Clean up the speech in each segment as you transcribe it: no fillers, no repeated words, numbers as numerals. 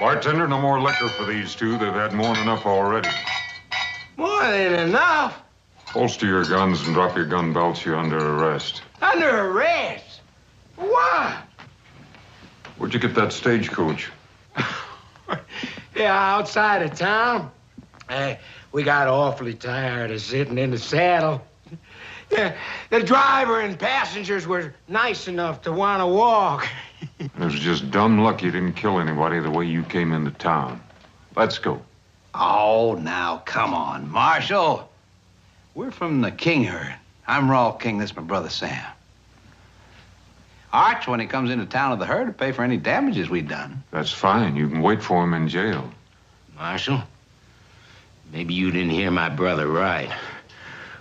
Bartender, no more liquor for these two. They've had more than enough already. More than enough? Holster your guns and drop your gun belts. You're under arrest. Under arrest? Why? Where'd you get that stagecoach? Yeah, outside of town. We got awfully tired of sitting in the saddle. Yeah, the driver and passengers were nice enough to want to walk. It was just dumb luck you didn't kill anybody the way you came into town. Let's go. Oh, now, come on, Marshal. We're from the King herd. I'm Raw King. This is my brother, Sam. Arch, when he comes into town with the herd, to pay for any damages we've done. That's fine. You can wait for him in jail. Marshal, maybe you didn't hear my brother right.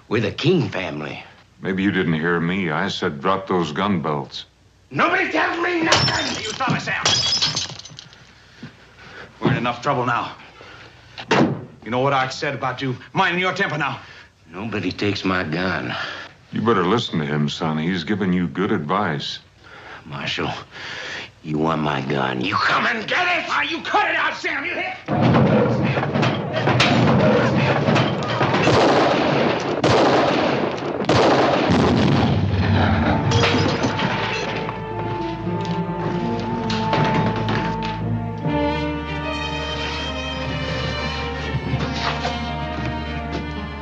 We're the King family. Maybe you didn't hear me. I said drop those gun belts. Nobody tells me nothing! You stop it, Sam. We're in enough trouble now. You know what Arch said about you minding your temper now? Nobody takes my gun. You better listen to him, son. He's giving you good advice. Marshal, you want my gun. You come and get it! Ah, you cut it out, Sam. You hit.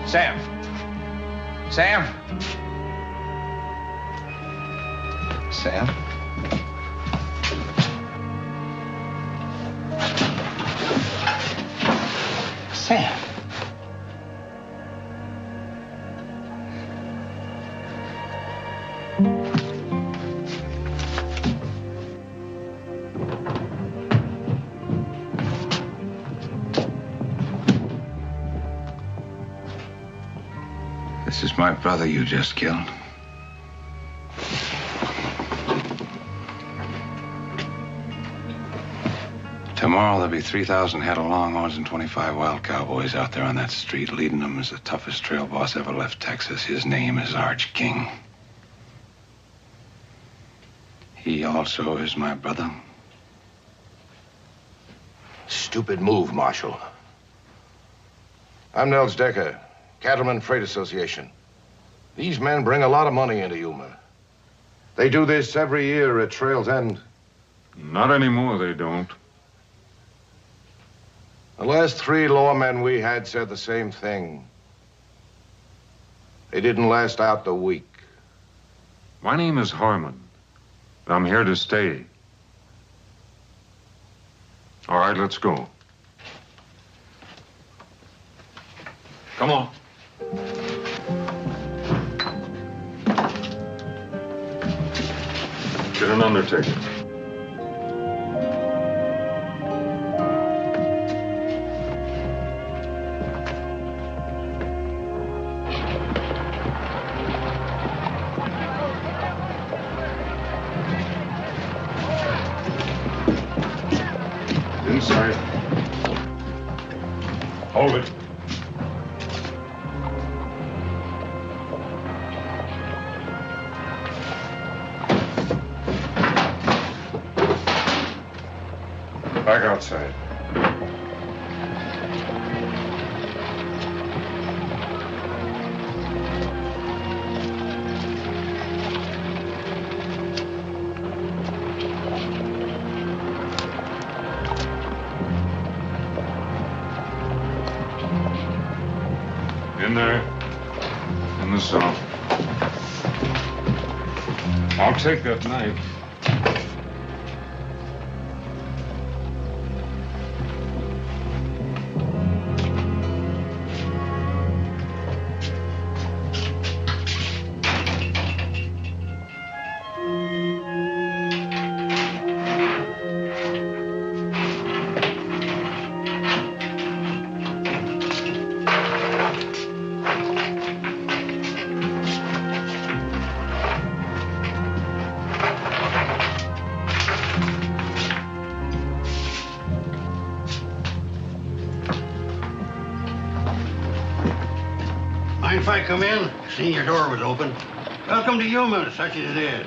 Sam. Sam. Sam. Sam. This is my brother you just killed. Tomorrow there'll be 3,000 head of longhorns and 25 wild cowboys out there on that street. Leading them is the toughest trail boss ever left Texas. His name is Arch King. He also is my brother. Stupid move, Marshal. I'm Nels Decker, Cattleman Freight Association. These men bring a lot of money into Yuma. They do this every year at Trail's End. Not anymore, they don't. The last 3 lawmen we had said the same thing. They didn't last out the week. My name is Harmon. I'm here to stay. All right, let's go. Come on. Get an undertaker. Inside. Hold it. Back outside. In there. In the cell. I'll take that knife. Mind if I come in? Seen your door was open. Welcome to Yuma, such as it is.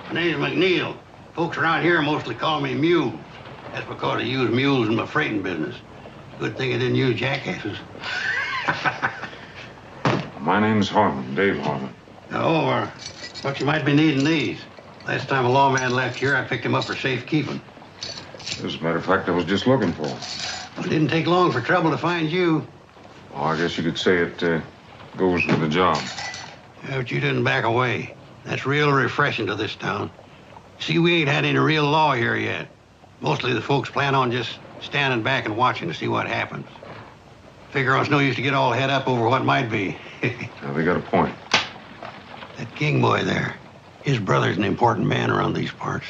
My name's McNeil. Folks around here mostly call me Mew. That's because I use mules in my freighting business. Good thing I didn't use jackasses. My name's Harmon, Dave Harmon. Oh, thought you might be needing these. Last time a lawman left here, I picked him up for safekeeping. As a matter of fact, I was just looking for him. It didn't take long for trouble to find you. Oh, I guess you could say it goes with the job. Yeah, but you didn't back away. That's real refreshing to this town. See, we ain't had any real law here yet. Mostly the folks plan on just standing back and watching to see what happens. Figure it's no use to get all head up over what might be. Now, they got a point. That King boy there, his brother's an important man around these parts.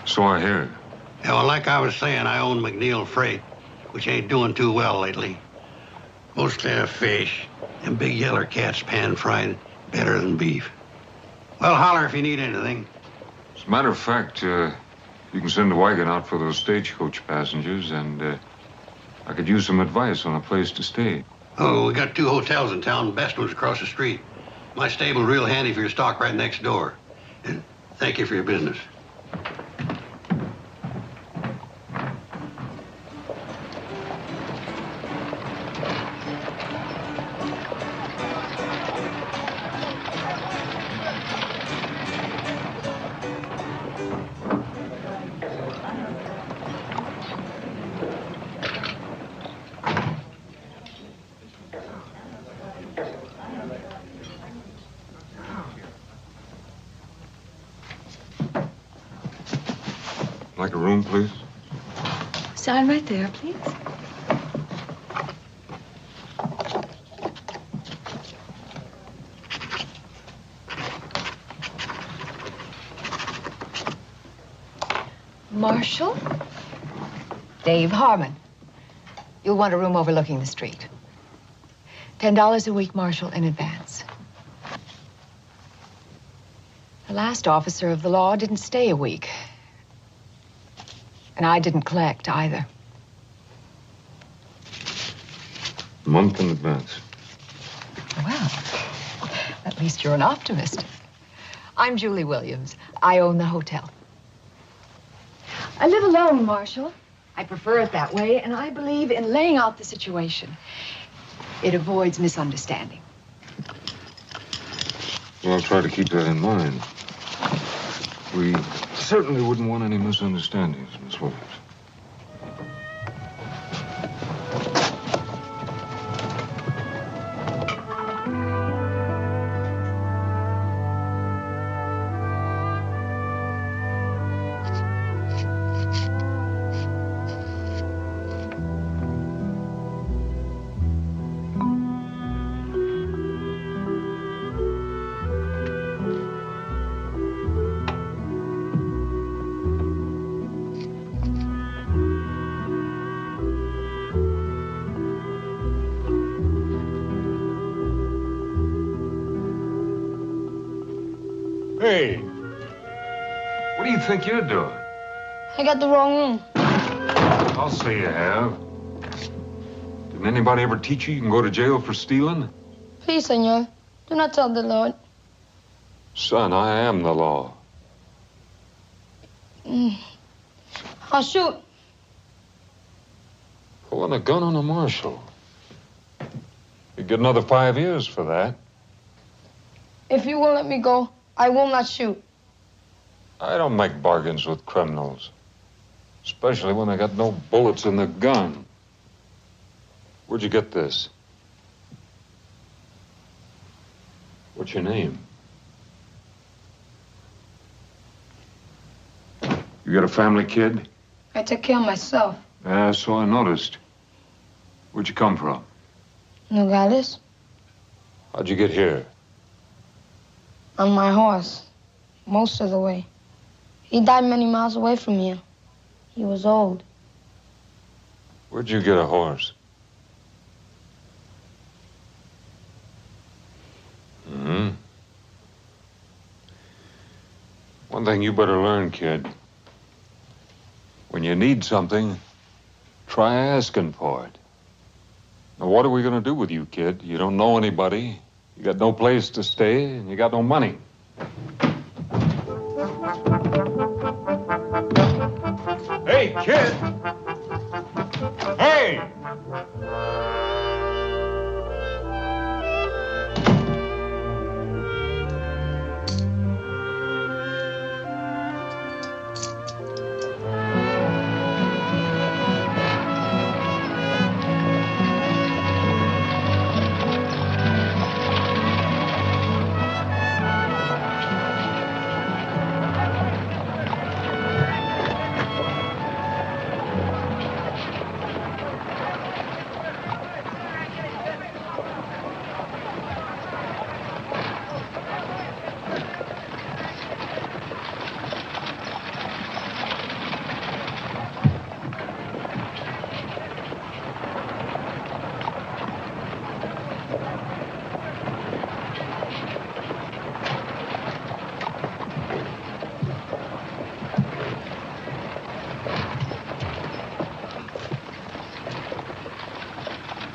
So I hear. Yeah, well, like I was saying, I own McNeil Freight, which ain't doing too well lately. Mostly fish, and big yeller cats pan-fried better than beef. Well, holler if you need anything. As a matter of fact, you can send a wagon out for those stagecoach passengers, and I could use some advice on a place to stay. Oh, we got 2 hotels in town. The best one's across the street. My stable's real handy for your stock right next door. And thank you for your business. Like a room, please? Sign right there, please. Marshal? Dave Harmon. You'll want a room overlooking the street. $10 a week, Marshal, in advance. The last officer of the law didn't stay a week. And I didn't collect either. A month in advance. Well, at least you're an optimist. I'm Julie Williams. I own the hotel. I live alone, Marshal. I prefer it that way, and I believe in laying out the situation. It avoids misunderstanding. Well, I'll try to keep that in mind. We certainly wouldn't want any misunderstandings, Miss Williams. Hey, what do you think you're doing? I got the wrong room. I'll say you have. Didn't anybody ever teach you can go to jail for stealing? Please, senor, do not tell the Lord. Son, I am the law. I'll shoot. Pulling a gun on a marshal. You'd get another 5 years for that. If you will let me go, I will not shoot. I don't make bargains with criminals. Especially when they got no bullets in the gun. Where'd you get this? What's your name? You got a family, kid? I take care of myself. Yeah, so I noticed. Where'd you come from? Nogales, How'd you get here? on my horse, most of the way. He died many miles away from here. He was old. Where'd you get a horse? One thing you better learn, kid. When you need something, try asking for it. Now, what are we going to do with you, kid? You don't know anybody. You got no place to stay, and you got no money. Hey, kid! Hey!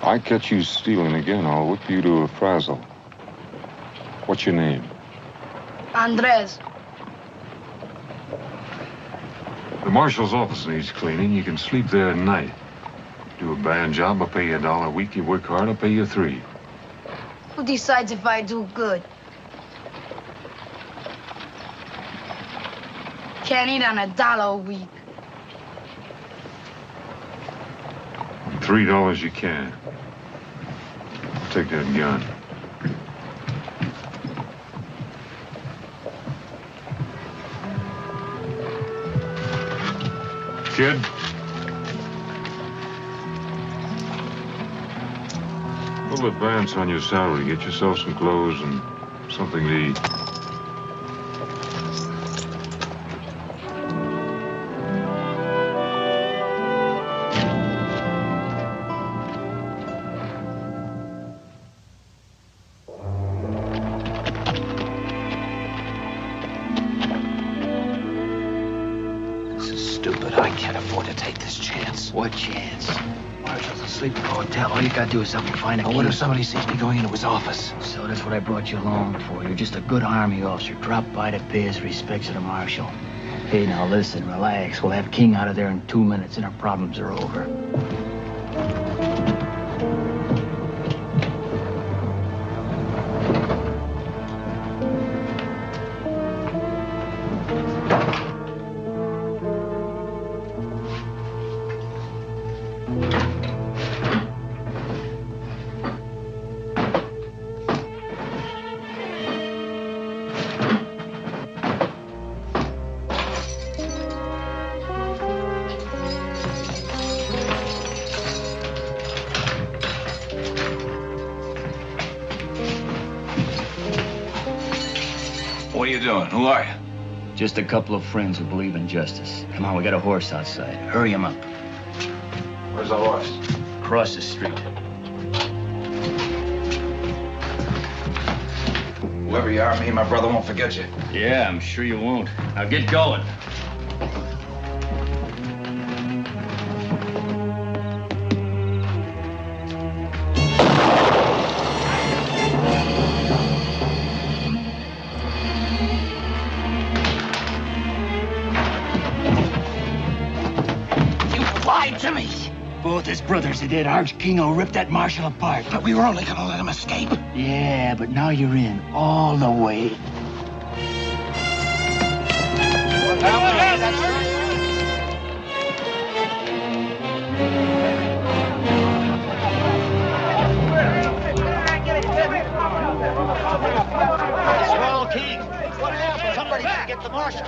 I catch you stealing again, I'll whip you to a frazzle. What's your name? Andres. The marshal's office needs cleaning. You can sleep there at night. Do a bad job, I'll pay you $1 a week. You work hard, I'll pay you $3. Who decides if I do good? Can't eat on $1 a week. $3 you can. Take that gun. Kid? We'll advance on your salary. Get yourself some clothes and something to eat. What chance? Marshal's asleep in the hotel. All you gotta do is help me find a key. What if somebody sees me going into his office? So that's what I brought you along for. You're just a good army officer. Drop by to pay his respects to the marshal. Hey, now listen, relax. We'll have King out of there in 2 minutes and our problems are over. What are you doing? Who are you? Just a couple of friends who believe in justice. Come on, we got a horse outside. Hurry him up. Where's the horse? Across the street. Whoever you are, me and my brother won't forget you. Yeah, I'm sure you won't. Now get going. To me. Both his brothers are dead. Arch Kingo ripped that marshal apart. But we were only gonna let him escape. Yeah, but now you're in all the way. Swell King. What happened? Somebody didn't get the marshal.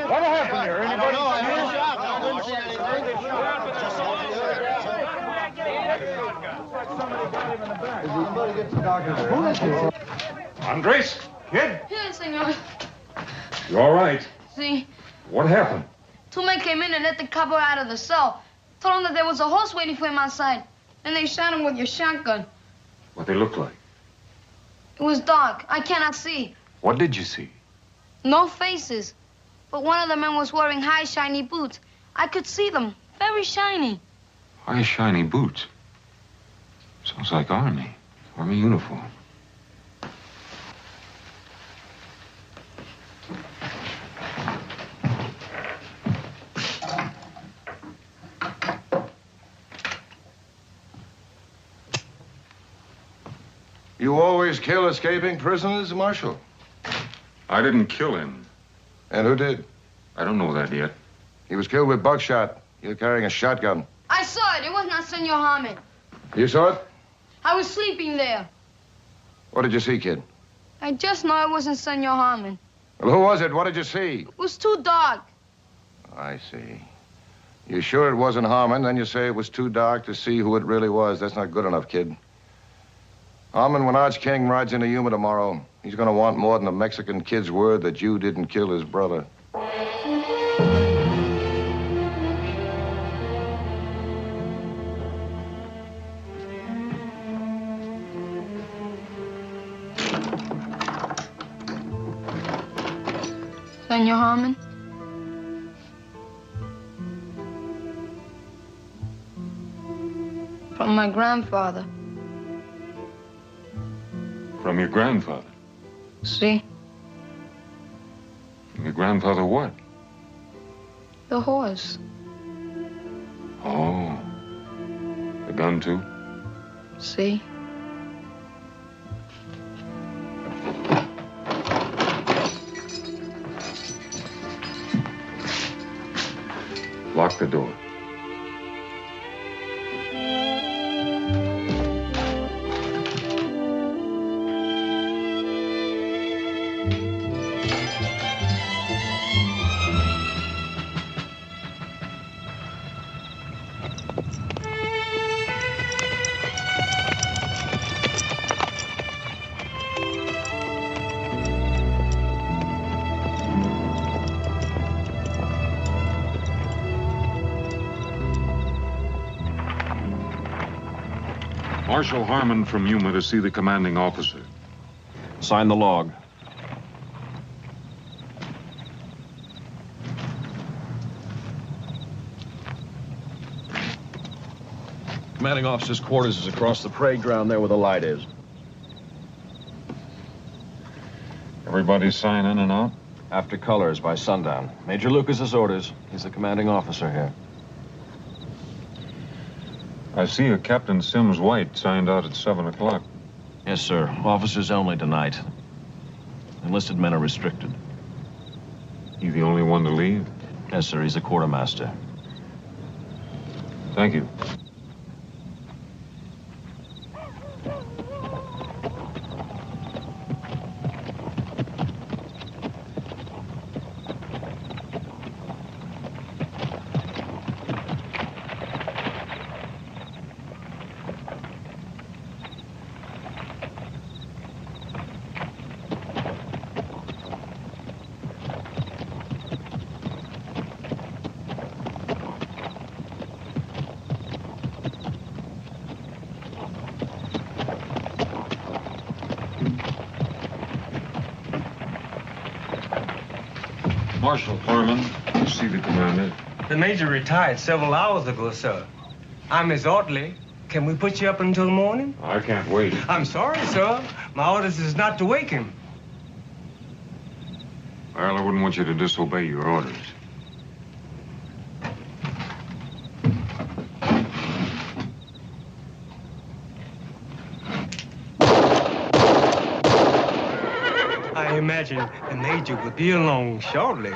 What happened here? Anybody? Andres, kid, Yes, senor. you all right? See, What happened? 2 men came in and let the copper out of the cell. Told him that there was a horse waiting for him outside. Then they shot him with your shotgun. What they look like? It was dark. I cannot see. What did you see? No faces. But one of the men was wearing high, shiny boots. I could see them. Very shiny. High, shiny boots. Sounds like Army. Army uniform. You always kill escaping prisoners, Marshal? I didn't kill him. And who did? I don't know that yet. He was killed with buckshot. You're carrying a shotgun. I saw it. It was not Senor Harmon. You saw it? I was sleeping there. What did you see, kid? I just know it wasn't Senor Harmon. Well, who was it? What did you see? It was too dark. I see. You sure it wasn't Harmon? Then you say it was too dark to see who it really was. That's not good enough, kid. Harmon, when Arch King rides into Yuma tomorrow, he's going to want more than a Mexican kid's word that you didn't kill his brother. Senor Harmon? From my grandfather. From your grandfather? See? From your grandfather what? The horse. Oh. The gun, too? See? Lock the door. Marshal Harmon from Yuma to see the commanding officer. Sign the log. Commanding officer's quarters is across the parade ground there where the light is. Everybody sign in and out? After colors by sundown. Major Lucas's orders. He's the commanding officer here. I see a Captain Sims White signed out at 7 o'clock. Yes, sir. Officers only tonight. Enlisted men are restricted. He the only one to leave? Yes, sir. He's a quartermaster. Thank you. Marshal Harmon, see the commander. The major retired several hours ago, sir. I'm his orderly. Can we put you up until the morning? I can't wait. I'm sorry, sir. My orders is not to wake him. Well, I wouldn't want you to disobey your orders. I imagine the major will be along shortly.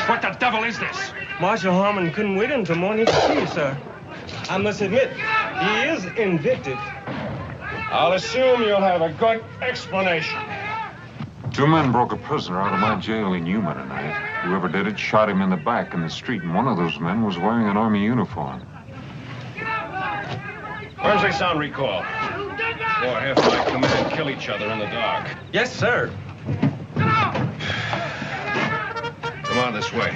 What the devil is this? Marshal Harmon couldn't wait until morning to see you, sir. I must admit, he is invictus. I'll assume you'll have a good explanation. 2 men broke a prisoner out of my jail in Yuma tonight. Whoever did it shot him in the back in the street, and one of those men was wearing an Army uniform. Forensic sound recall. Or half my command kill each other in the dark. Yes, sir. Come on this way.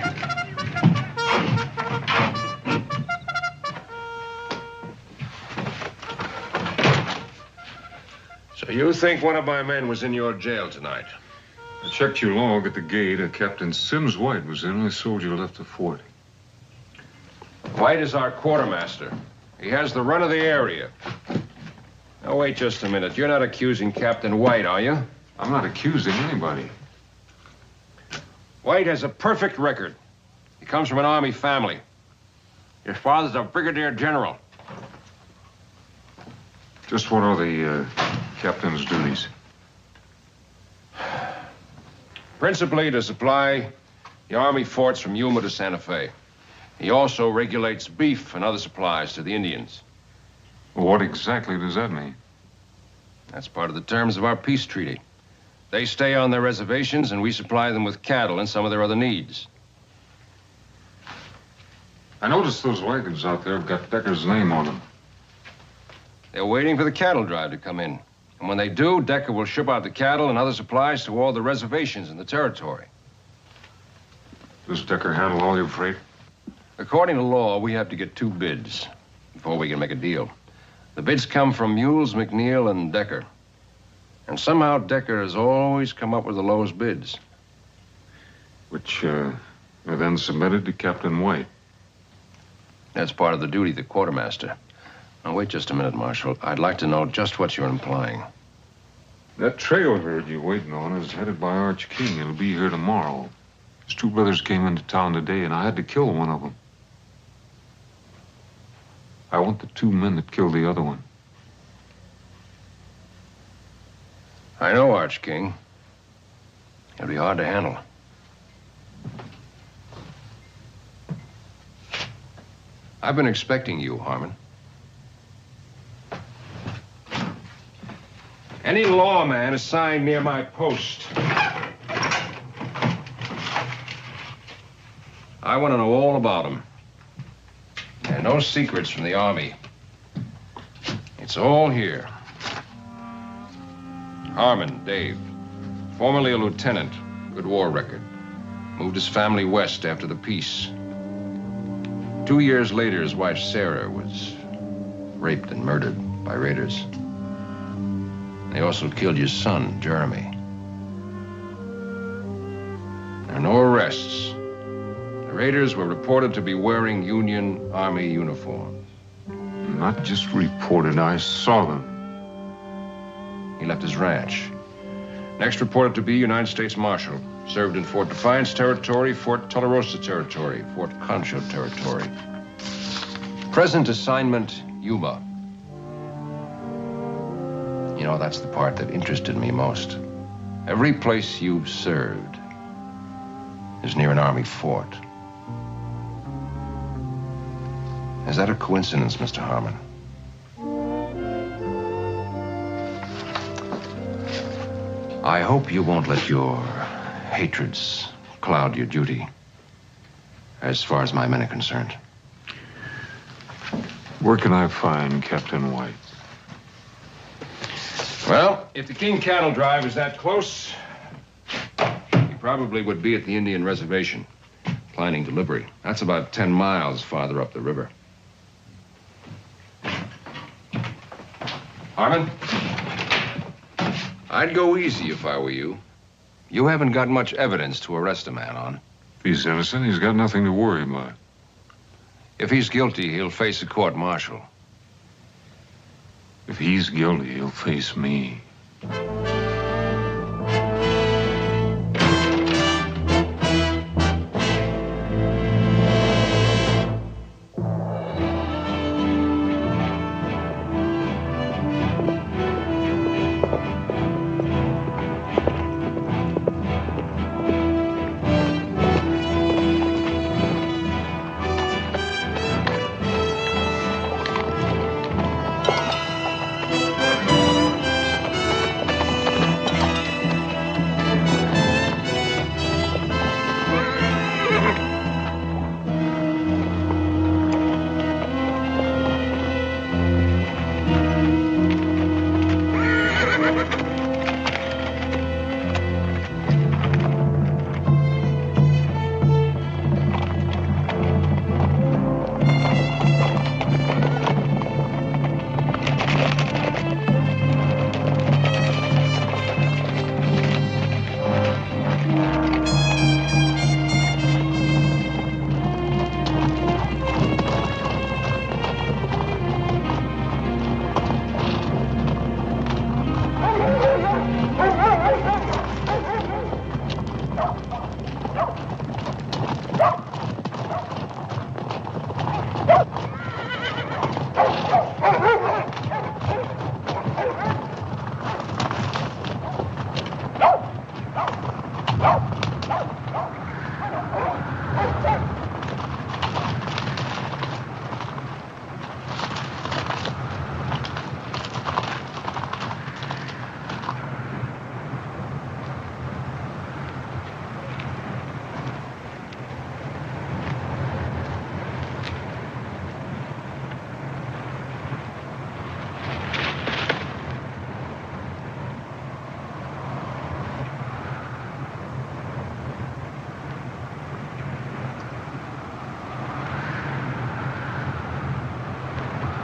So You think one of my men was in your jail tonight? I checked your log at the gate. Captain Sims White was in. I sold you left the fort. White is our quartermaster. He has the run of the area. Now, wait just a minute. You're not accusing Captain White, are you? I'm not accusing anybody. White has a perfect record. He comes from an Army family. His father's a brigadier general. Just what are the captain's duties? Principally to supply the Army forts from Yuma to Santa Fe. He also regulates beef and other supplies to the Indians. Well, what exactly does that mean? That's part of the terms of our peace treaty. They stay on their reservations, and we supply them with cattle and some of their other needs. I noticed those wagons out there have got Decker's name on them. They're waiting for the cattle drive to come in. And when they do, Decker will ship out the cattle and other supplies to all the reservations in the territory. Does Decker handle all your freight? According to law, we have to get 2 bids before we can make a deal. The bids come from Mules, McNeil, and Decker. And somehow Decker has always come up with the lowest bids. Which are then submitted to Captain White. That's part of the duty of the quartermaster. Now, wait just a minute, Marshal. I'd like to know just what you're implying. That trail herd you're waiting on is headed by Arch King. It'll be here tomorrow. His 2 brothers came into town today, and I had to kill one of them. I want the 2 men that killed the other one. I know Arch King. It'll be hard to handle. I've been expecting you, Harmon. Any lawman assigned near my post. I want to know all about him. And no secrets from the Army. It's all here. Harmon, Dave. Formerly a lieutenant. Good war record. Moved his family west after the peace. 2 years later, his wife, Sarah, was raped and murdered by raiders. They also killed your son, Jeremy. There are no arrests. The raiders were reported to be wearing Union Army uniforms. Not just reported, I saw them. He left his ranch. Next reported to be United States Marshal. Served in Fort Defiance Territory, Fort Tularosa Territory, Fort Concho Territory. Present assignment, Yuma. You know, that's the part that interested me most. Every place you've served is near an Army fort. Is that a coincidence, Mr. Harmon? I hope you won't let your hatreds cloud your duty, as far as my men are concerned. Where can I find Captain White? Well, if the King cattle drive is that close, he probably would be at the Indian reservation, planning delivery. That's about 10 miles farther up the river. Harmon, I'd go easy if I were you. You haven't got much evidence to arrest a man on. If he's innocent, he's got nothing to worry about. If he's guilty, he'll face a court-martial. If he's guilty, he'll face me.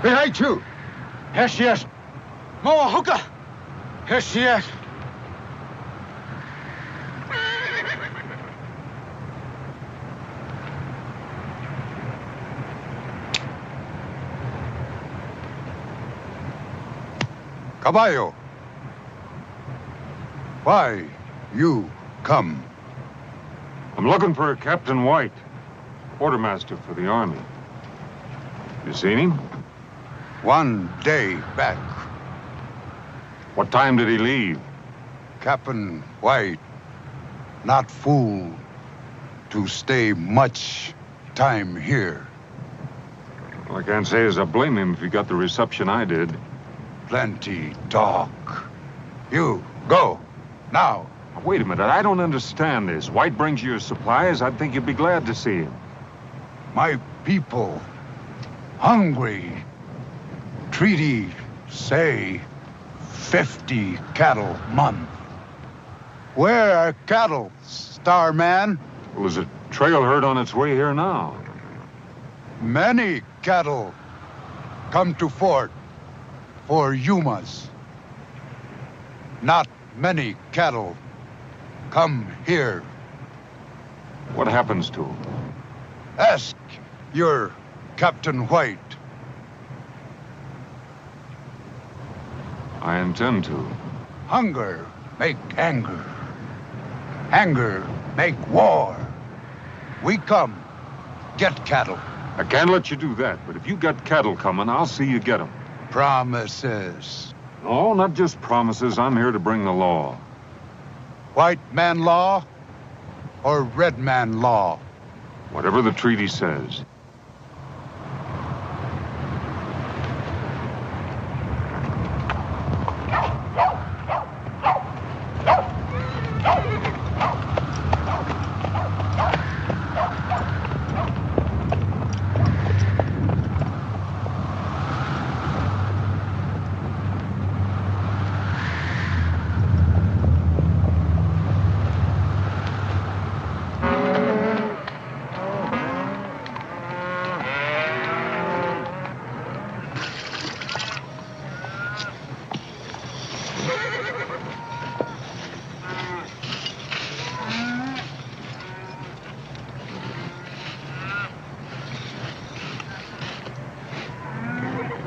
Behind you! Here she is! Moa Hooker! Here she is! Caballo. Why you come? I'm looking for Captain White, quartermaster for the Army. You seen him? 1 day back. What time did he leave? Captain White, not fool to stay much time here. Well, I can't say as I blame him if he got the reception I did. Plenty talk. You, go, now. Wait a minute, I don't understand this. White brings you your supplies, I'd think you'd be glad to see him. My people, hungry. Treaty say 50 cattle month. Where are cattle, Starman? Well, there's a trail herd on its way here now. Many cattle come to fort for Yumas. Not many cattle come here. What happens to him? Ask your Captain White. I intend to. Hunger make anger. Anger make war. We come, get cattle. I can't let you do that, but if you got cattle coming, I'll see you get them. Promises. No, not just promises. I'm here to bring the law. White man law or red man law? Whatever the treaty says.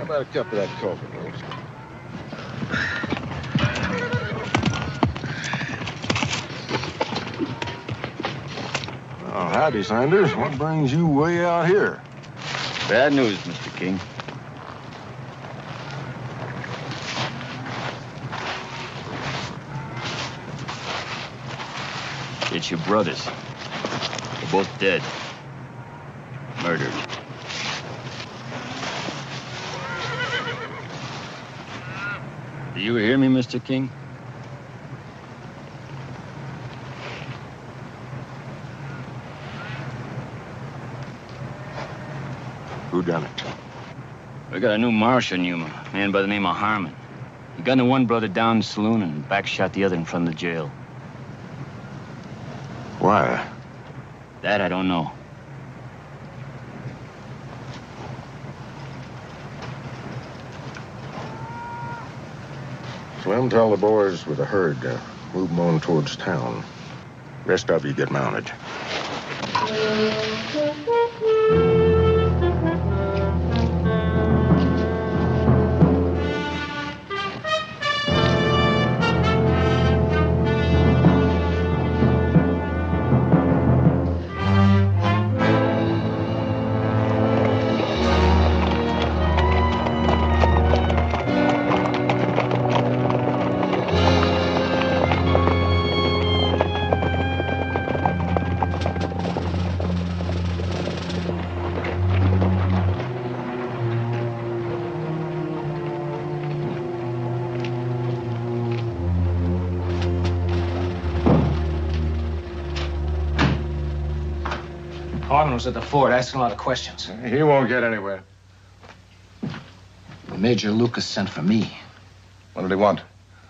About a cup of that coffee, Rose. Oh, howdy, Sanders. What brings you way out here? Bad news, Mr. King. It's your brothers. They're both dead. Murdered. Do you hear me, Mr. King? Who done it? We got a new marshal in Yuma, a man by the name of Harmon. He gunned one brother down in the saloon and backshot the other in front of the jail. Why? That I don't know. Slim, tell the boys with the herd move 'em on towards town. Rest of you get mounted. Harmon was at the fort asking a lot of questions. He won't get anywhere. Major Lucas sent for me. What did he want?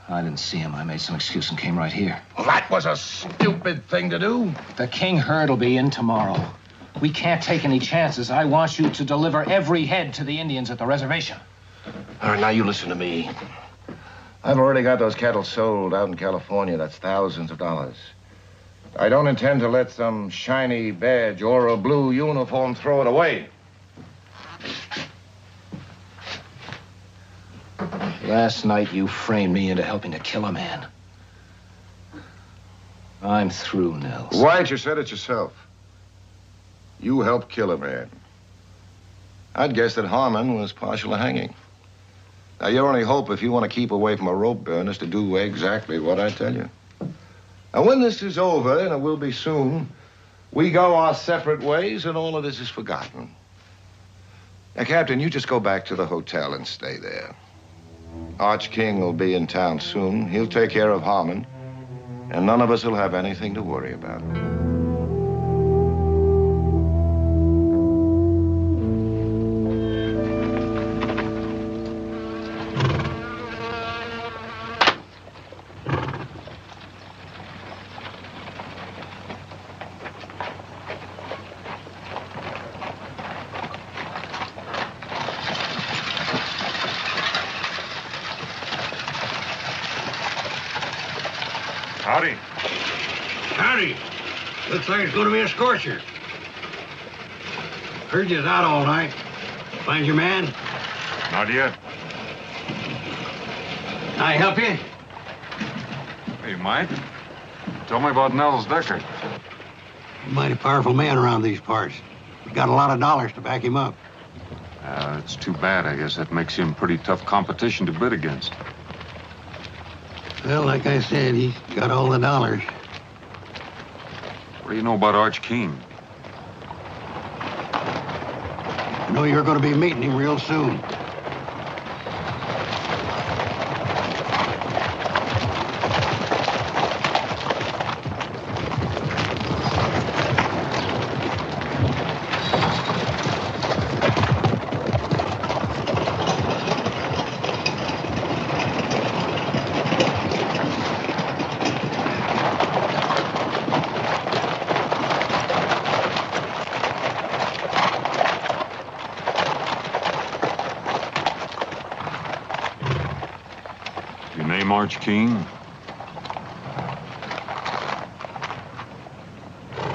I didn't see him. I made some excuse and came right here. Well, that was a stupid thing to do. The king herd will be in tomorrow. We can't take any chances. I want you to deliver every head to the Indians at the reservation. All right, now you listen to me. I've already got those cattle sold out in California. That's thousands of dollars. I don't intend to let some shiny badge or a blue uniform throw it away. Last night, you framed me into helping to kill a man. I'm through, Nels. White, you said it yourself. You helped kill a man. I'd guess that Harmon was partial to hanging. Now, your only hope, if you want to keep away from a rope burn, is to do exactly what I tell you. Now, when this is over, and it will be soon, we go our separate ways, and all of this is forgotten. Now, Captain, you just go back to the hotel and stay there. Arch King will be in town soon. He'll take care of Harmon, and none of us will have anything to worry about. Howdy. Howdy. Looks like it's going to be a scorcher. Heard you was out all night. Find your man? Not yet. Can I help you? Hey, Mike. Tell me about Nels Decker. He's a mighty powerful man around these parts. He's got a lot of dollars to back him up. It's too bad. I guess that makes him pretty tough competition to bid against. Well, like I said, he's got all the dollars. What do you know about Arch King? I know you're going to be meeting him real soon. Arch King?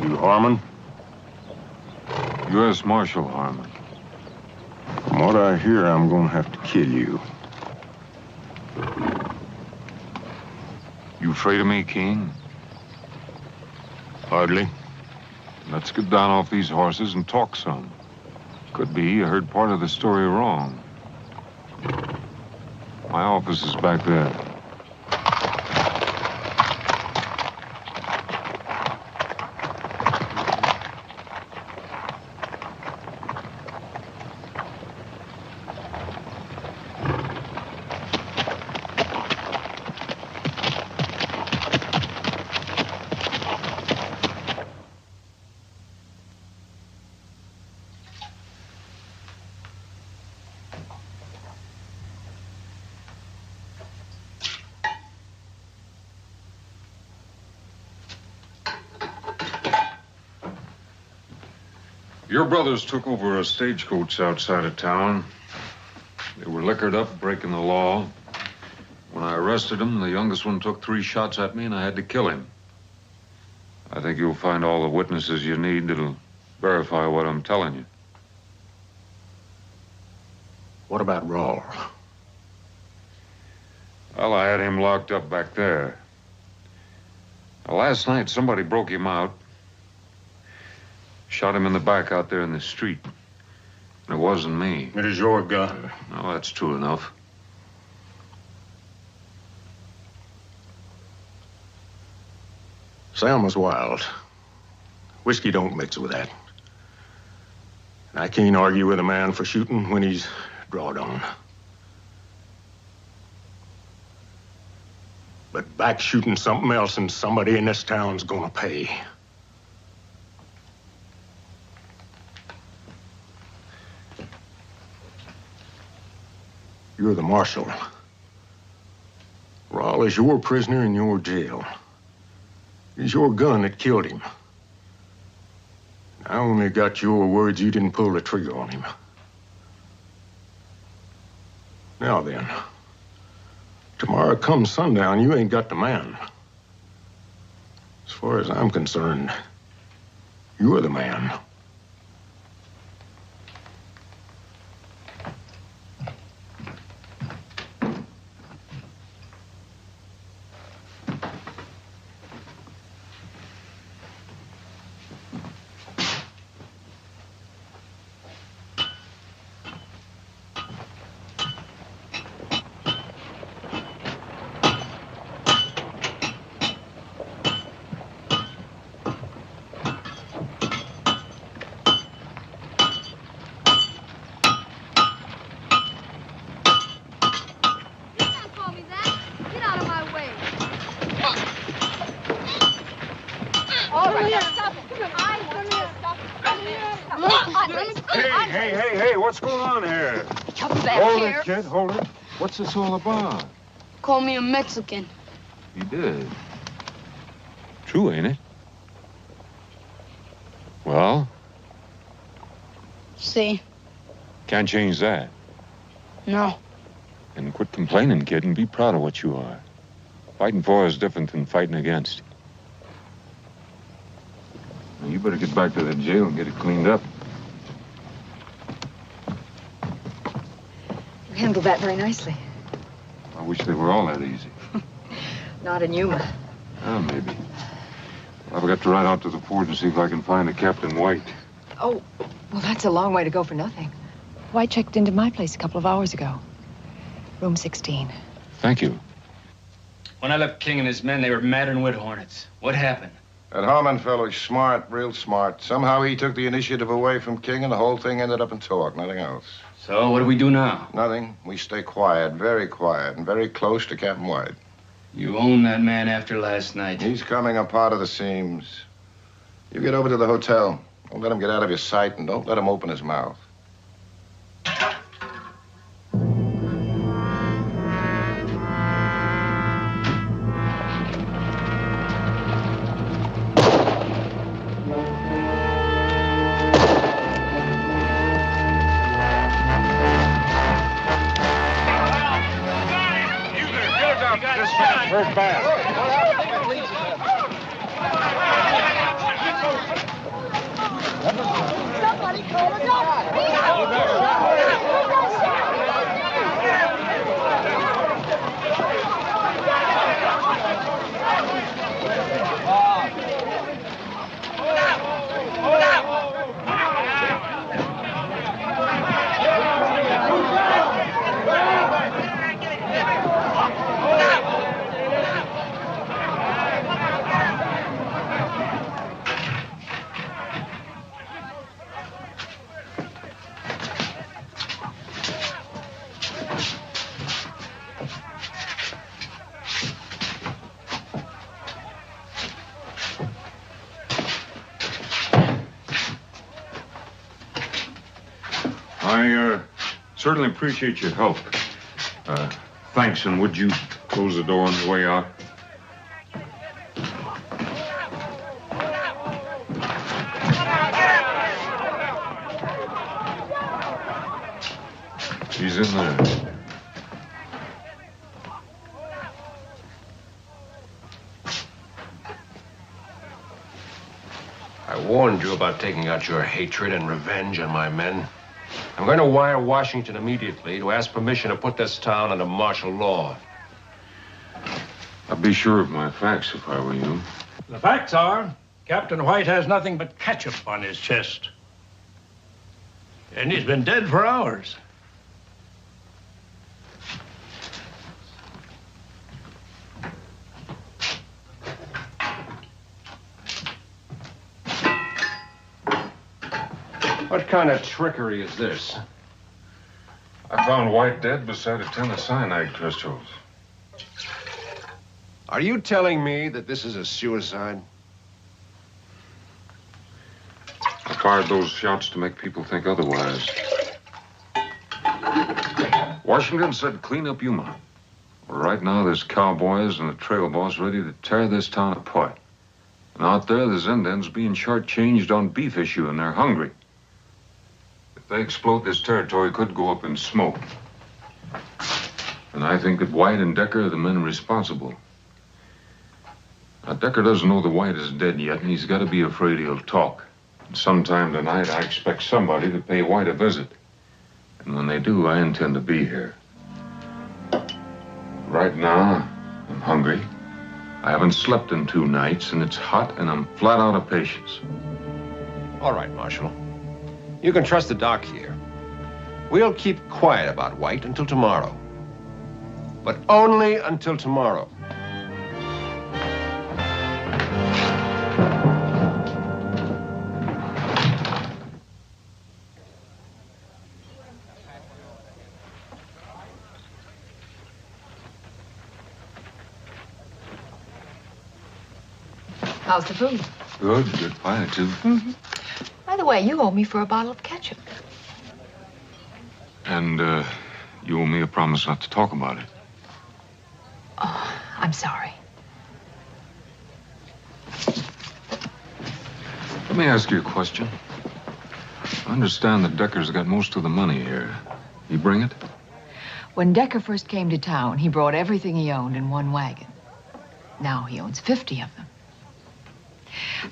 You Harmon? U.S. Marshal Harmon. From what I hear, I'm gonna have to kill you. You afraid of me, King? Hardly. Let's get down off these horses and talk some. Could be you heard part of the story wrong. My office is back there. Your brothers took over a stagecoach outside of town. They were liquored up, breaking the law. When I arrested them, the youngest one took 3 shots at me, and I had to kill him. I think you'll find all the witnesses you need that'll verify what I'm telling you. What about Rawl? Well, I had him locked up back there. Now, last night, somebody broke him out. Shot him in the back out there in the street. It wasn't me. It is your gun. No, that's true enough. Sam was wild. Whiskey don't mix with that. I can't argue with a man for shooting when he's drawed on. But back shooting something else, and somebody in this town's gonna pay. You're the marshal. Rawl is your prisoner in your jail. It's your gun that killed him. I only got your words you didn't pull the trigger on him. Now then, tomorrow come sundown, you ain't got the man. As far as I'm concerned, you're the man. Hey, what's going on here? Hold it, kid, hold it. What's this all about? Call me a Mexican. You did. True, ain't it? Well? See? Can't change that. No. And quit complaining, kid, and be proud of what you are. Fighting for is different than fighting against. Now, you better get back to that jail and get it cleaned up. You handled that very nicely. I wish they were all that easy. Not in Yuma. Oh, maybe. I've got to ride out to the fort and see if I can find a Captain White. Oh, well, that's a long way to go for nothing. White checked into my place a couple of hours ago. Room 16. Thank you. When I left King and his men, they were mad and with hornets. What happened? That Harmon fellow's smart, real smart. Somehow he took the initiative away from King, and the whole thing ended up in talk, nothing else. So, what do we do now? Nothing. We stay quiet, and very very close to Captain White. You own that man after last night. He's coming apart of the seams. You get over to the hotel. Don't let him get out of your sight, and don't let him open his mouth. Hurt bad. Somebody call a doctor. I certainly appreciate your help. Thanks, and would you close the door on the way out? She's in there. I warned you about taking out your hatred and revenge on my men. I'm going to wire Washington immediately to ask permission to put this town under martial law. I'd be sure of my facts if I were you. The facts are, Captain White has nothing but ketchup on his chest. And he's been dead for hours. What kind of trickery is this? I found White dead beside a tin of cyanide crystals. Are you telling me that this is a suicide? I fired those shots to make people think otherwise. Washington said clean up Yuma. Well, right now, there's cowboys and the trail boss ready to tear this town apart. And out there's Indians being shortchanged on beef issue, and they're hungry. If they explode, this territory could go up in smoke. And I think that White and Decker are the men responsible. Now, Decker doesn't know the White is dead yet, and he's got to be afraid he'll talk. And sometime tonight, I expect somebody to pay White a visit. And when they do, I intend to be here. Right now, I'm hungry. I haven't slept in 2 nights, and it's hot, and I'm flat out of patience. All right, Marshal. You can trust the doc here. We'll keep quiet about White until tomorrow. But only until tomorrow. How's the food? Good pie, too. Mm-hmm. By the way, you owe me for a bottle of ketchup. And, you owe me a promise not to talk about it. Oh, I'm sorry. Let me ask you a question. I understand that Decker's got most of the money here. You bring it? When Decker first came to town, he brought everything he owned in one wagon. Now he owns 50 of them.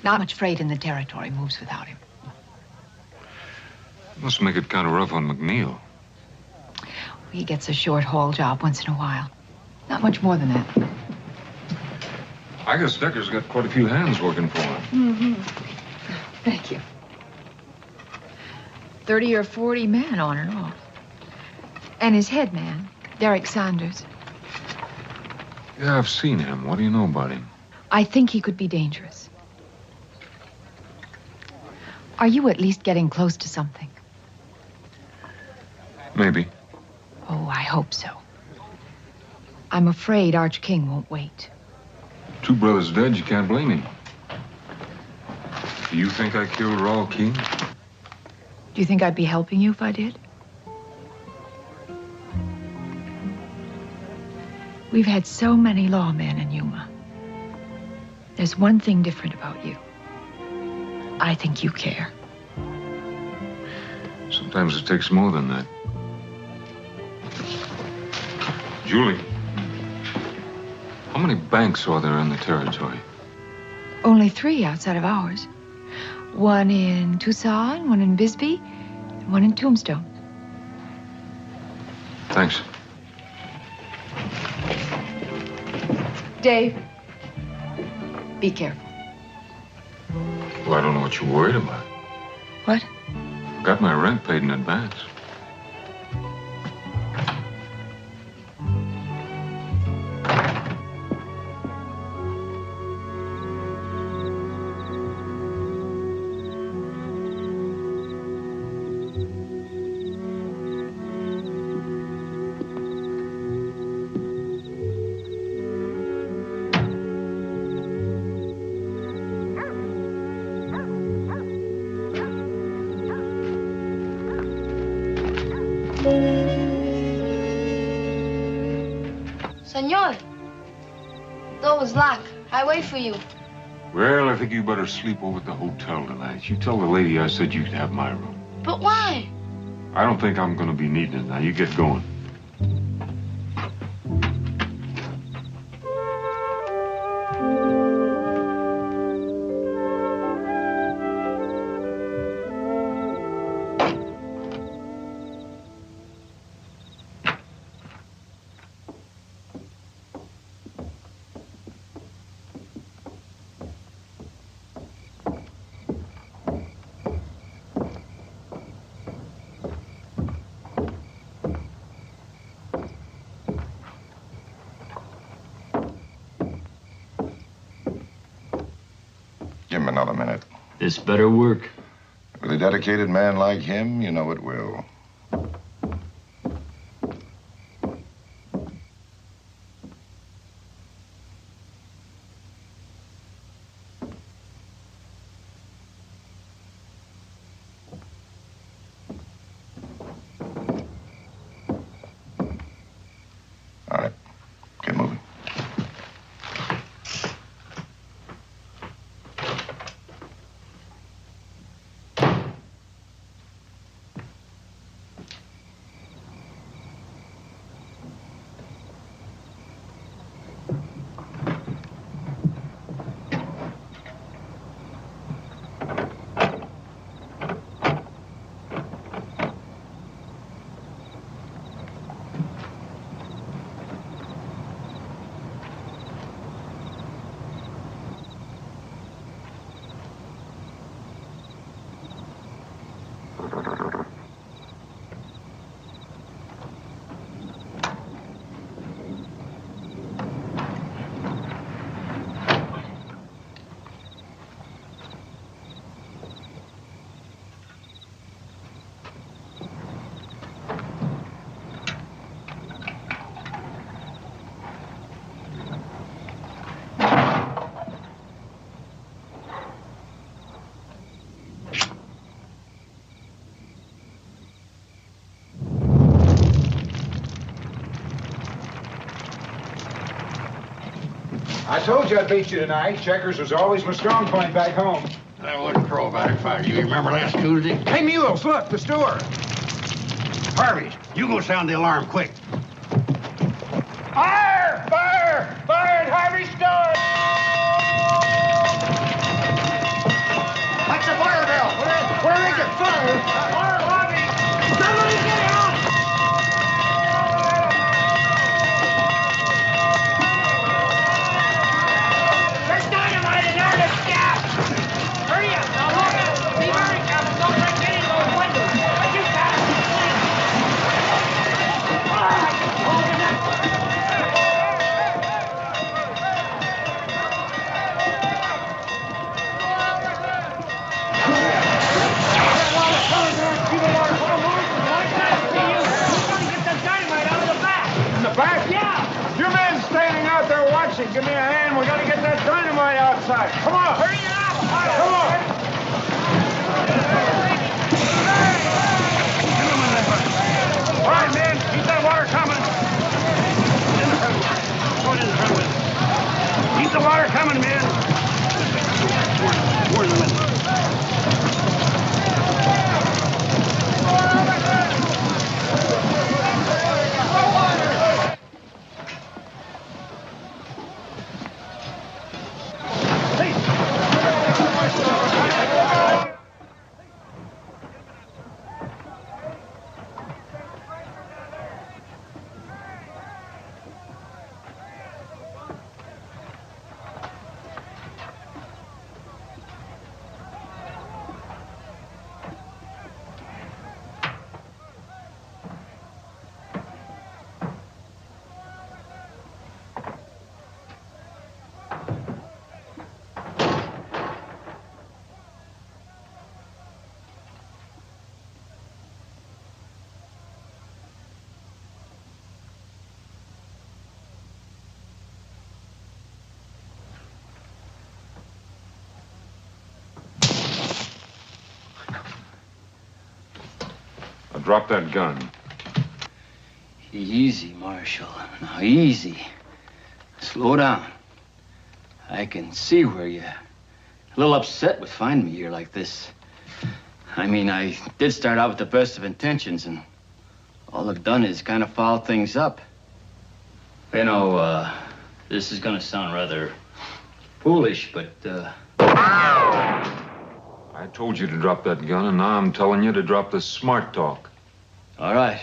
Not much freight in the territory moves without him. Must make it kind of rough on McNeil. He gets a short haul job once in a while. Not much more than that. I guess Decker's got quite a few hands working for him. Mm-hmm. Thank you. 30 or 40 men on and off. And his head man, Derek Saunders. Yeah, I've seen him. What do you know about him? I think he could be dangerous. Are you at least getting close to something? Maybe. Oh, I hope so. I'm afraid Arch King won't wait. 2 brothers dead, you can't blame him. Do you think I killed Raul King? Do you think I'd be helping you if I did? We've had so many lawmen in Yuma. There's one thing different about you. I think you care. Sometimes it takes more than that. Julie, how many banks are there in the territory? Only 3 outside of ours. One in Tucson, one in Bisbee, and one in Tombstone. Thanks. Dave, be careful. Well, I don't know what you're worried about. What? Got my rent paid in advance. Senor, door was locked. I wait for you. Well, I think you better sleep over at the hotel tonight. You tell the lady I said you could have my room. But why? I don't think I'm going to be needing it. Now, you get going. Give him another minute. This better work. With a dedicated man like him, you know it will. All right, get moving. I told you I'd beat you tonight. Checkers was always my strong point back home. I wouldn't crow about it if I were you. Remember last Tuesday? Hey, Mules, look, the store. Harvey, you go sound the alarm, quick. Fire! Fire! Fire at Harvey's store! What's the fire bell? Where is it? Fire! Fire, Harvey! Somebody get out! There's dynamite in there, let's stop! Hurry up, now look up! Be very careful, don't break any of those windows! I just got it! Back? Yeah! Your men's standing out there watching. Give me a hand. We gotta get that dynamite outside. Come on. Hurry up! Come on. All right, man. Keep that water coming. In the front. Go in the front with it. Keep the water coming, man. More in the window. Drop that gun. Easy, Marshal. Now, easy. Slow down. I can see where you're a little upset with finding me here like this. I mean, I did start out with the best of intentions, and all I've done is kind of foul things up. You know, this is gonna sound rather foolish, but, I told you to drop that gun, and now I'm telling you to drop the smart talk. All right.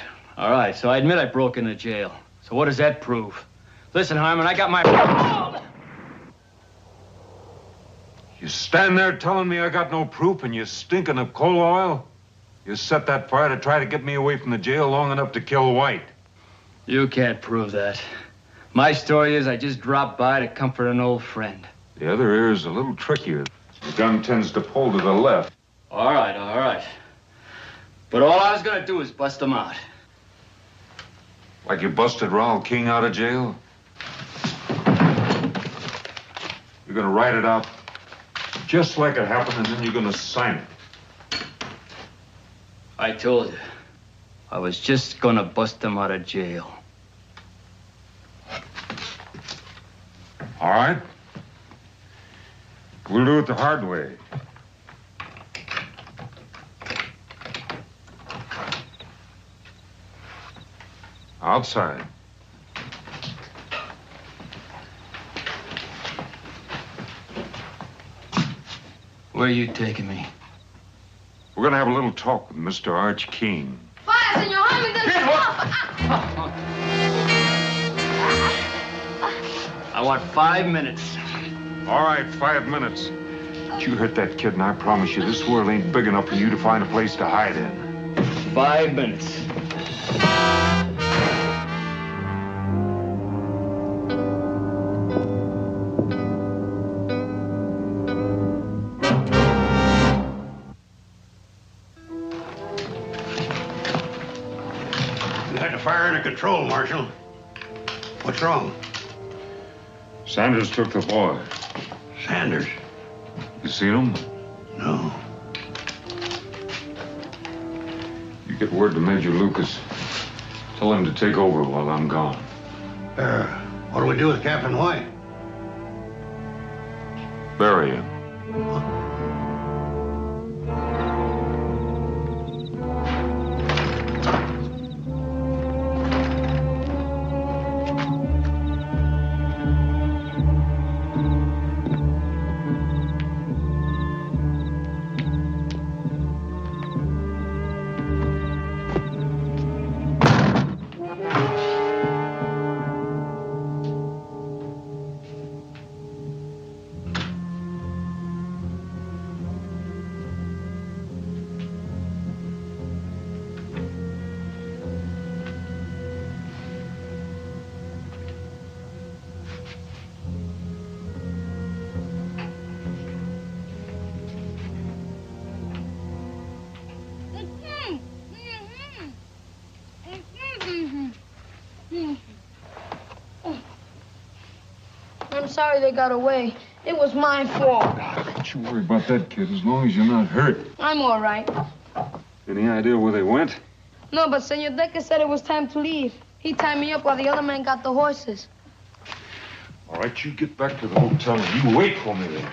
So I admit I broke into jail. So what does that prove? Listen, Harmon, I got my... You stand there telling me I got no proof and you're stinking of coal oil? You set that fire to try to get me away from the jail long enough to kill White. You can't prove that. My story is I just dropped by to comfort an old friend. The other ear is a little trickier. The gun tends to pull to the left. All right. But all I was gonna do is bust them out. Like you busted Raoul King out of jail? You're gonna write it out just like it happened, and then you're gonna sign it. I told you. I was just gonna bust them out of jail. All right. We'll do it the hard way. Outside. Where are you taking me? We're gonna have a little talk with Mr. Arch King. Fire, Senor Harmon, I want 5 minutes. All right, 5 minutes. But you hurt that kid, and I promise you, this world ain't big enough for you to find a place to hide in. 5 minutes. Fire under control, Marshal. What's wrong? Sanders took the boy. Sanders? You seen him? No. You get word to Major Lucas. Tell him to take over while I'm gone. What do we do with Captain White? bury him. I'm sorry they got away. It was my fault. Don't you worry about that, kid, as long as you're not hurt. I'm all right. Any idea where they went? No, but Senor Decker said it was time to leave. He tied me up while the other man got the horses. All right, you get back to the hotel and you wait for me there.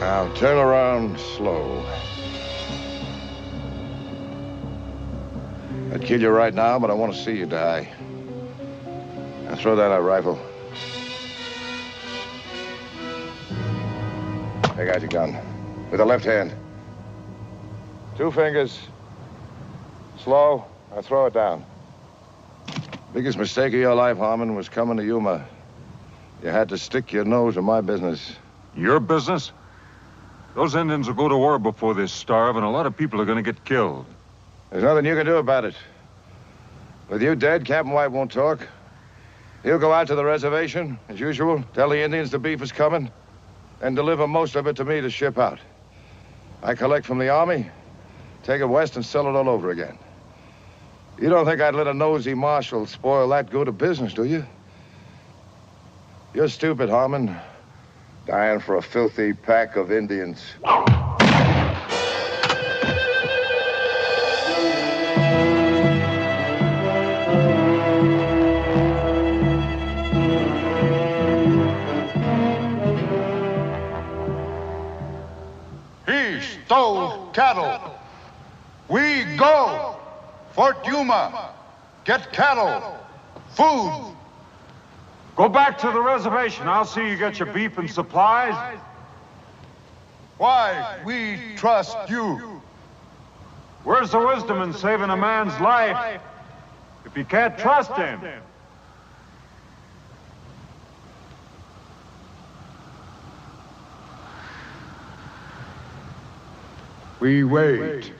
Now, turn around slow. I'd kill you right now, but I want to see you die. Now, throw down that rifle. Take out your gun. With the left hand. 2 fingers. Slow. Now, throw it down. Biggest mistake of your life, Harmon, was coming to Yuma. You had to stick your nose in my business. Your business? Those Indians will go to war before they starve, and a lot of people are going to get killed. There's nothing you can do about it. With you dead, Captain White won't talk. He'll go out to the reservation, as usual, tell the Indians the beef is coming, and deliver most of it to me to ship out. I collect from the army, take it west, and sell it all over again. You don't think I'd let a nosy marshal spoil that good a business, do you? You're stupid, Harmon. Dying for a filthy pack of Indians. He stole cattle. We go. Fort Yuma. Get cattle. Food. Go back to the reservation. I'll see you get your beef and supplies. Why we trust you. Where's the wisdom in saving a man's life if you can't trust him? We wait.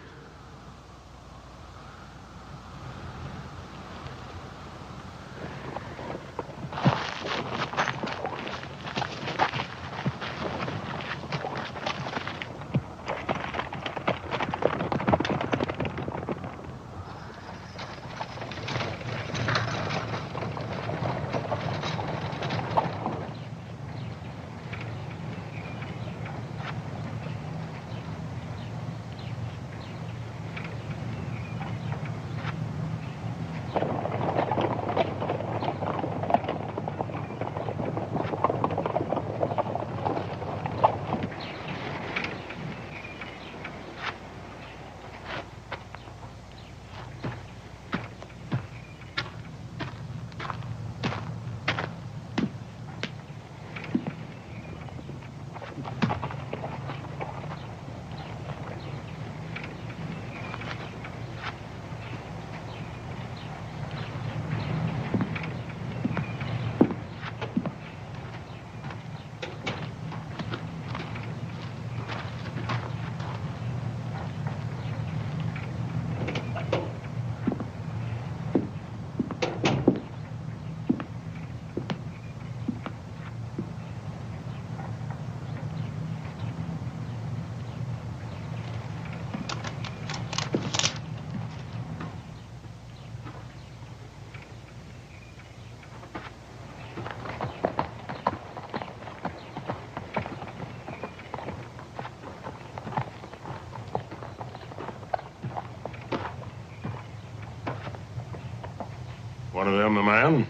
One of them the man?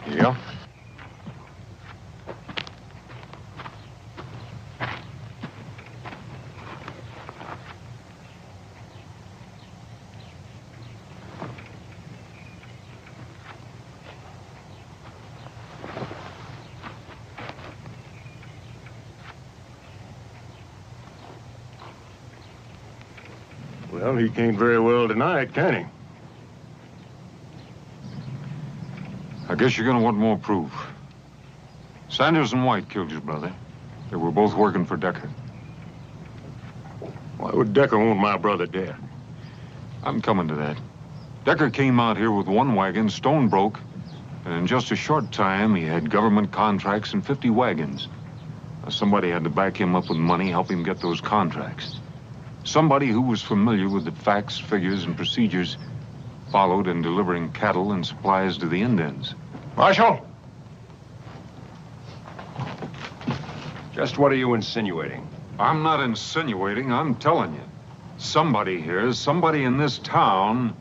Yeah. Well, he can't very well deny it, can he? I guess you're gonna want more proof. Sanders and White killed your brother. They were both working for Decker. Why would Decker want my brother dead? I'm coming to that. Decker came out here with 1 wagon, stone broke, and in just a short time, he had government contracts and 50 wagons. Now, somebody had to back him up with money, help him get those contracts. Somebody who was familiar with the facts, figures, and procedures followed in delivering cattle and supplies to the Indians. Marshal? Just what are you insinuating? I'm not insinuating, I'm telling you. Somebody here, somebody in this town,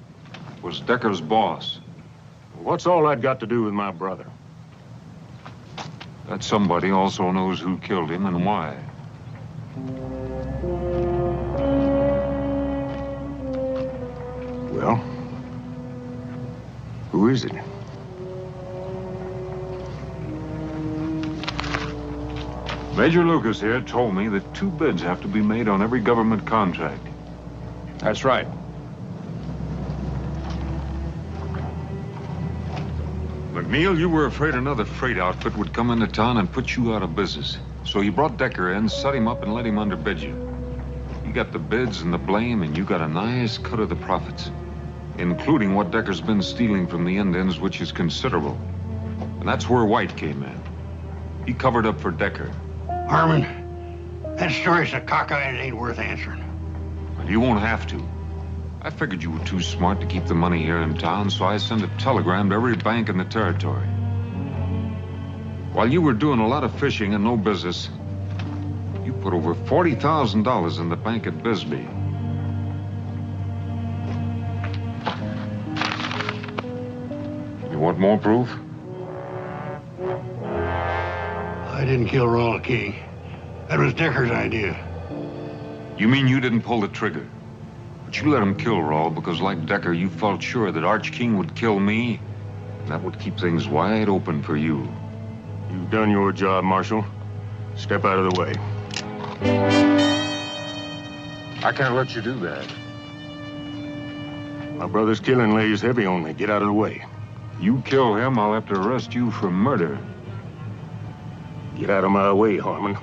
was Decker's boss. What's all that got to do with my brother? That somebody also knows who killed him and why. Well, who is it? Major Lucas here told me that 2 bids have to be made on every government contract. That's right. McNeil, you were afraid another freight outfit would come into town and put you out of business. So you brought Decker in, set him up, and let him underbid you. You got the bids and the blame, and you got a nice cut of the profits, including what Decker's been stealing from the Indians, which is considerable. And that's where White came in. He covered up for Decker. Harmon, that story's a caca and it ain't worth answering. But you won't have to. I figured you were too smart to keep the money here in town, so I sent a telegram to every bank in the territory. While you were doing a lot of fishing and no business, you put over $40,000 in the bank at Bisbee. You want more proof? I didn't kill Rawl King. That was Decker's idea. You mean you didn't pull the trigger? But you let him kill Rawl because, like Decker, you felt sure that Arch King would kill me, and that would keep things wide open for you. You've done your job, Marshal. Step out of the way. I can't let you do that. My brother's killing lays heavy on me. Get out of the way. You kill him, I'll have to arrest you for murder. Get out of my way, Harmon.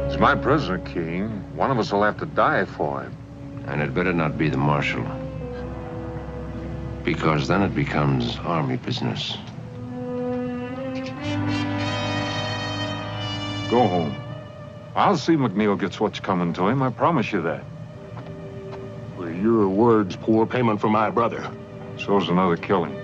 He's my prisoner, King. One of us will have to die for him. And it better not be the Marshal. Because then it becomes army business. Go home. I'll see McNeil gets what's coming to him, I promise you that. Well, your word's poor payment for my brother. So's another killing.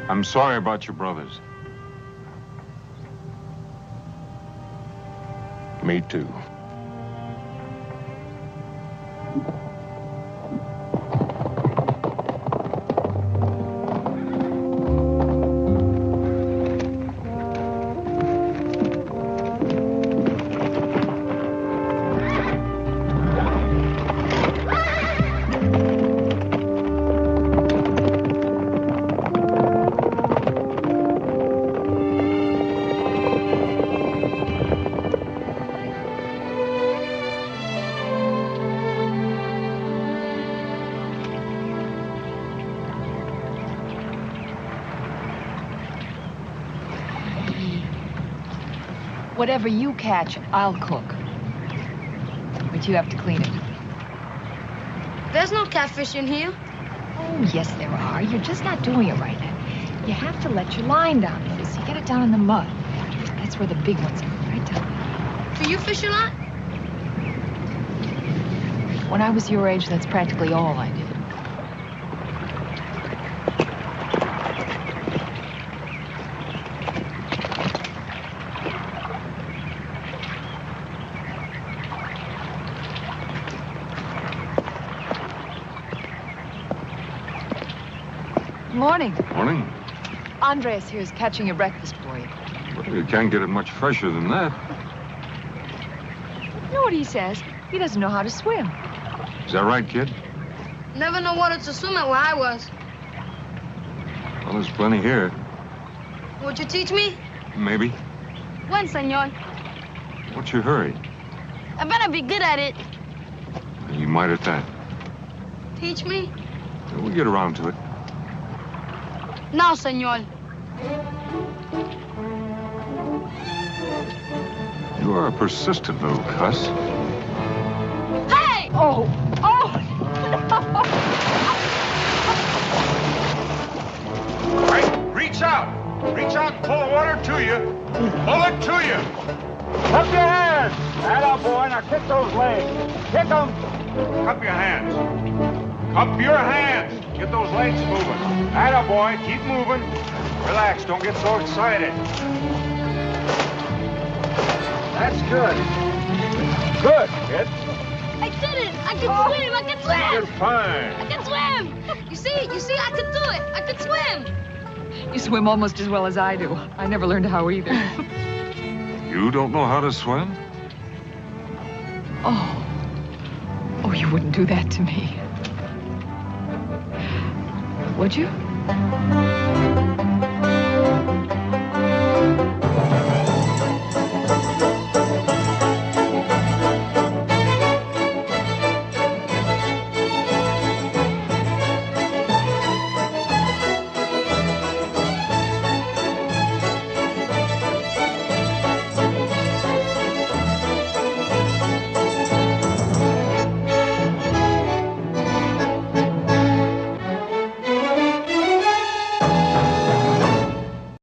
I'm sorry about your brothers. Me too. Whatever you catch, I'll cook. But you have to clean it. There's no catfish in here. Oh, yes, there are. You're just not doing it right now. You have to let your line down, Liz. You get it down in the mud. That's where the big ones are, right down. Do you fish a lot? When I was your age, that's practically all I did. Morning. Morning. Andres here is catching your breakfast for you. Well, you can't get it much fresher than that. You know what he says? He doesn't know how to swim. Is that right, kid? Never know water to swim at where I was. Well, there's plenty here. Would you teach me? Maybe. When, senor? What's your hurry? I better be good at it. You might at that. Teach me? We'll get around to it. Now, senor. You are a persistent little cuss. Oh, oh! Right, reach out. Reach out and pull the water to you. Pull it to you. Up your hands. Atta boy, now kick those legs. Kick them. Cup your hands. Cup your hands. Get those legs moving. Atta boy, keep moving. Relax, don't get so excited. That's good. Good, kid. I did it! I can swim! I can swim! You're fine. I can swim! You see, I can do it! I can swim! You swim almost as well as I do. I never learned how either. You don't know how to swim? Oh. Oh, you wouldn't do that to me. Would you?